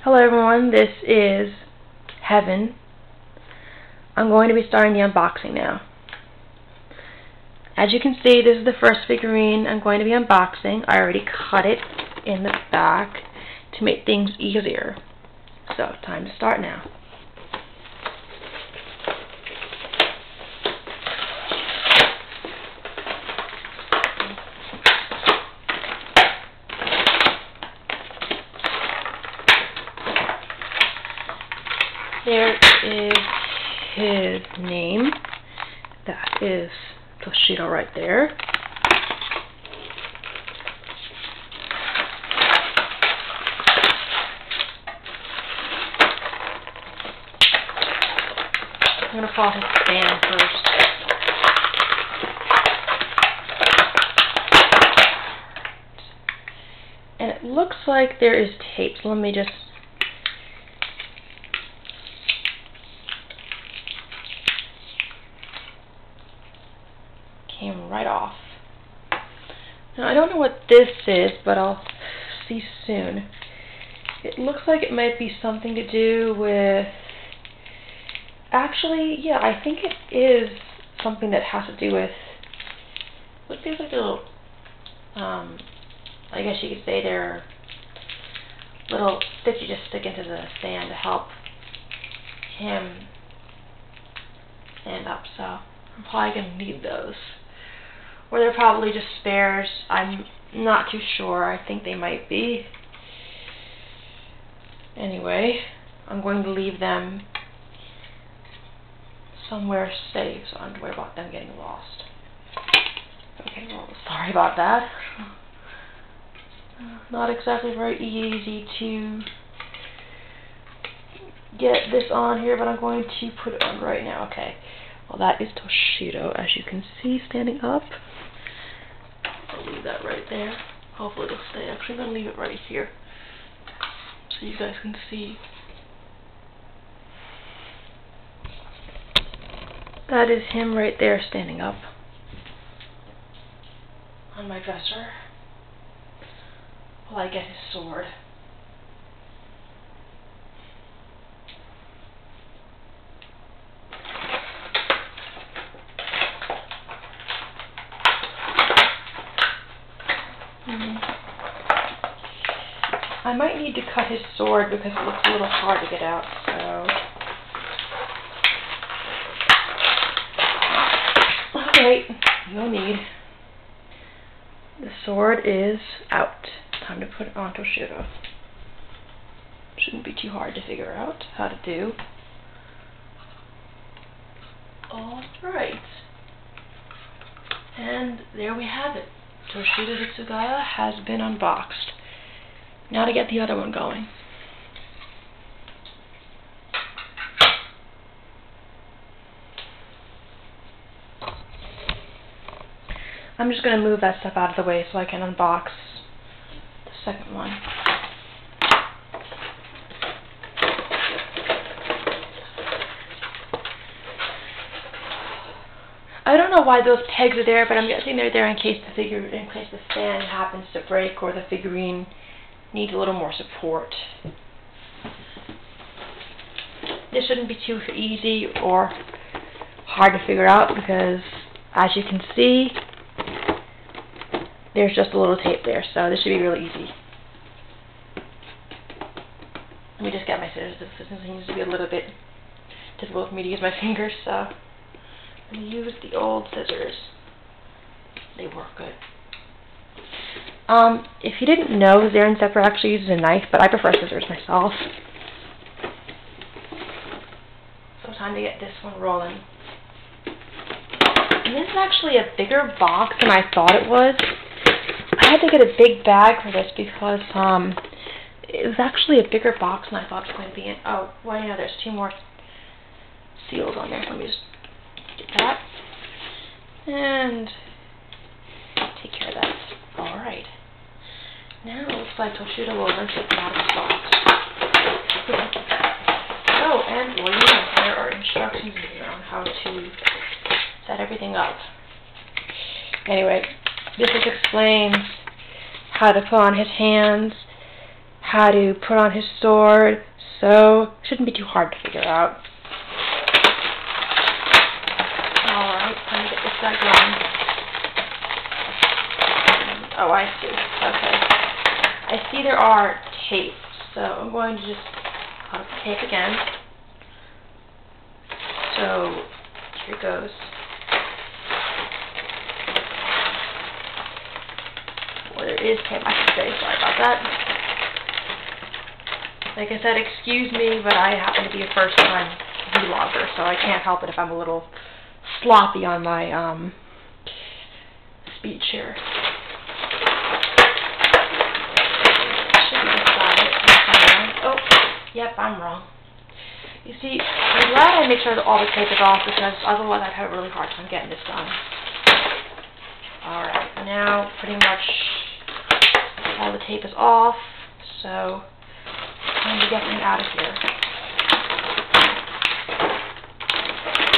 Hello everyone, this is Heaven. I'm going to be starting the unboxing now. As you can see, this is the first figurine I'm going to be unboxing. I already cut it in the back to make things easier. So, time to start now. There is his name. That is Toshiro right there. I'm going to pull his stand first. And it looks like there is tape, so let me just... Came right off. Now I don't know what this is, but I'll see soon. It looks like it might be something to do with... Actually, yeah, I think it is something that has to do with... What feels like a little... I guess you could say they're little sticks you just stick into the sand to help him stand up, so I'm probably going to need those. Or they're probably just spares. I'm not too sure. I think they might be. Anyway, I'm going to leave them somewhere safe, so I don't have to worry about them getting lost. Okay, well, sorry about that. Not exactly very easy to get this on here, but I'm going to put it on right now. Okay. Well, that is Toshiro, as you can see, standing up. I'll leave that right there. Hopefully it'll stay. Actually, I'm going to leave it right here so you guys can see. That is him right there standing up on my dresser while I get his sword. I might need to cut his sword because it looks a little hard to get out, so... Alright, no need. The sword is out. Time to put it on Toshiro. Shouldn't be too hard to figure out how to do. Alright. And there we have it. Toshiro Hitsugaya has been unboxed. Now to get the other one going. I'm just going to move that stuff out of the way so I can unbox the second one. I don't know why those pegs are there, but I'm guessing they're there in case the stand happens to break or the figurine needs a little more support. This shouldn't be too easy or hard to figure out because, as you can see, there's just a little tape there, so this should be really easy. Let me just get my scissors. This seems to be a little bit difficult for me to use my fingers, so I'm going to use the old scissors. They work good. If you didn't know, Zarin Sepper actually uses a knife, but I prefer scissors myself. So time to get this one rolling. And this is actually a bigger box than I thought it was. I had to get a big bag for this because it was actually a bigger box than I thought it was going to be in. Oh, well, you know, there's 2 more seals on there. Let me just get that. And take care of that. Alright. Now it looks like Toshiro will eventually come out of the box. Oh, and well, there are instructions in here on how to set everything up. Anyway, this just explains how to put on his hands, how to put on his sword, so it shouldn't be too hard to figure out. Alright, let me get this guy going. Oh, I see. Okay. I see there are tapes, so I'm going to just cut up the tape again. So, here goes. Well, there is tape, I should say. Sorry about that. Like I said, excuse me, but I happen to be a first-time vlogger, so I can't help it if I'm a little sloppy on my speech here. Oh, yep, I'm wrong. You see, I'm glad I make sure that all the tape is off, because otherwise I'd have a really hard time getting this done. Alright, now pretty much all the tape is off, so time to get me out of here.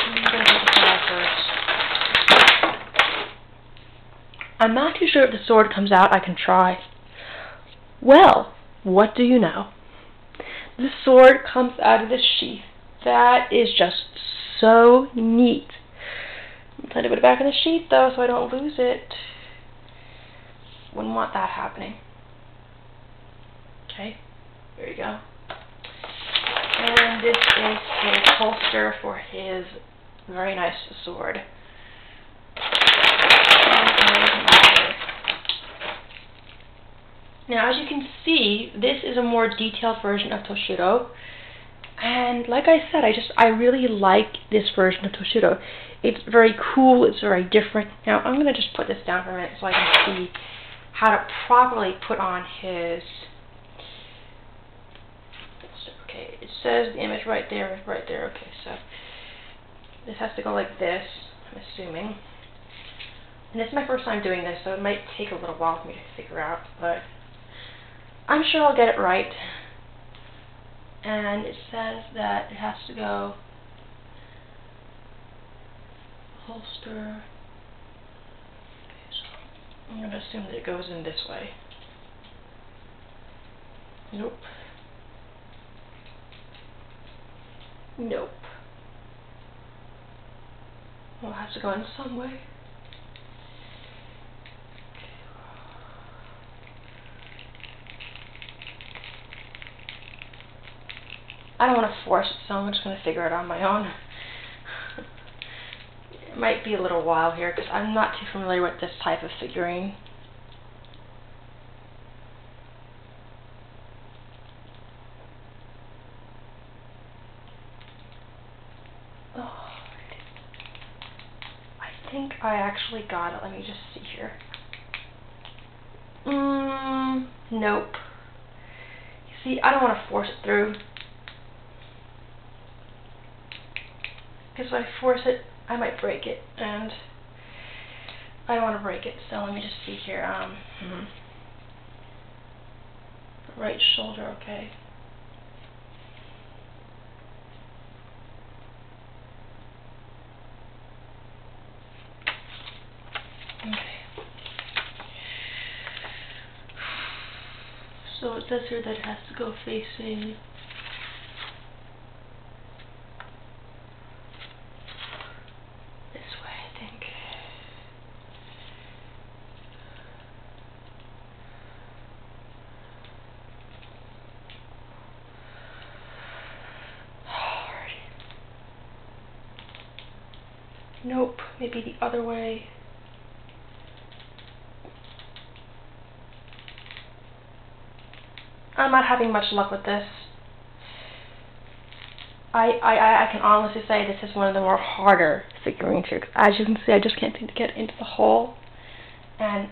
I'm going to get the file first. I'm not too sure if the sword comes out. I can try. Well, what do you know? The sword comes out of the sheath. That is just so neat. I'm trying to put it back in the sheath though, so I don't lose it. Wouldn't want that happening. Okay, there you go. And this is his holster for his very nice sword. Now, as you can see, this is a more detailed version of Toshiro, and like I said, I really like this version of Toshiro. It's very cool, it's very different. Now, I'm going to just put this down for a minute so I can see how to properly put on his... Okay, it says the image right there, okay, so this has to go like this, I'm assuming. And this is my first time doing this, so it might take a little while for me to figure out, but I'm sure I'll get it right. And it says that it has to go holster. Okay, so I'm going to assume that it goes in this way. Nope. Nope. Well, it has to go in some way. I don't want to force it, so I'm just going to figure it out on my own. It might be a little while here, because I'm not too familiar with this type of figurine. Oh, I think I actually got it. Let me just see here. Nope. You see, I don't want to force it through. Because if I force it, I might break it, and I don't want to break it, so let me just see here. Right shoulder, okay. Okay. So it says here that it has to go facing nope, maybe the other way. I'm not having much luck with this. I can honestly say this is one of the more harder figurines here. As you can see, I just can't seem to get into the hole. And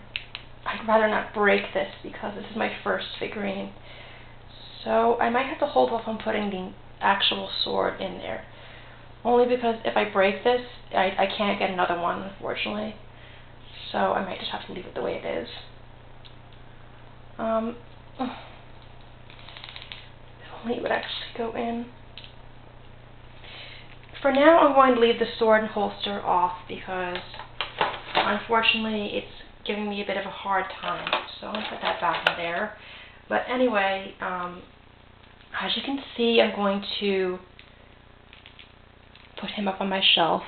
I'd rather not break this because this is my first figurine. So I might have to hold off on putting the actual sword in there. Only because if I break this, I can't get another one, unfortunately. So I might just have to leave it the way it is. If only it would actually go in. For now, I'm going to leave the sword and holster off because, unfortunately, it's giving me a bit of a hard time. So I'm going to put that back in there. But anyway, as you can see, I'm going to put him up on my shelf.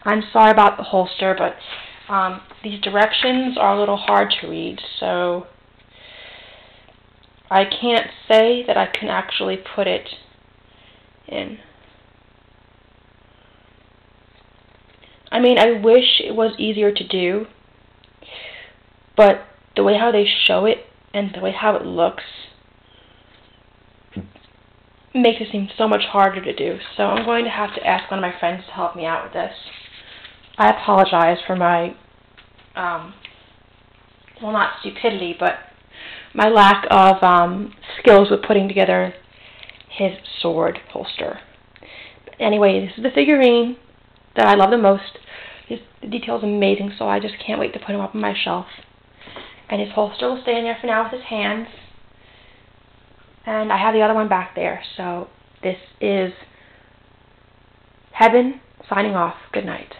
I'm sorry about the holster, but these directions are a little hard to read, so I can't say that I can actually put it in. I mean, I wish it was easier to do, but the way how they show it and the way how it looks makes it seem so much harder to do. So I'm going to have to ask one of my friends to help me out with this. I apologize for my, well, not stupidity, but my lack of skills with putting together his sword holster. But anyway, this is the figurine that I love the most. The detail is amazing, so I just can't wait to put him up on my shelf. And his holster will stay in there for now with his hands. And I have the other one back there. So this is Heaven signing off. Good night.